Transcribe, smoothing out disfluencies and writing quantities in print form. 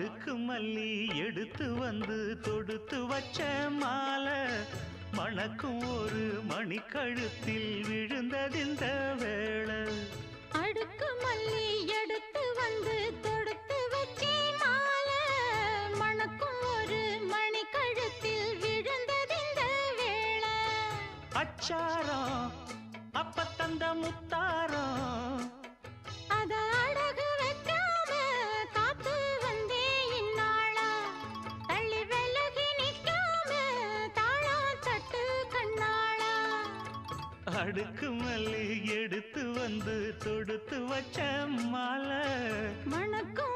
அடுக்கு மல்லி எடுத்து வந்து தொடுத்து வச்ச மாலை மணக்கும் ஒரு மணிக்கழுத்தில் விழுந்ததிந்த வேளை. அடுக்கு மல்லி எடுத்து வந்து தொடுத்து வச்சே மாலை மணக்கும் ஒரு மணிக்கழுத்தில் விழுந்ததிந்த வேளை. அச்சாரம் அப்ப தந்த முத்தாரம் அத அடகு வைக்காம காத்து வந்தே இந்நாளா. தள்ளி விலகி நிற்காம தாளா தட்டு கண்ணாளா. அடுக்கு மல்லி எடுத்து வந்து தொடுத்து வச்ச மாலை மணக்கும்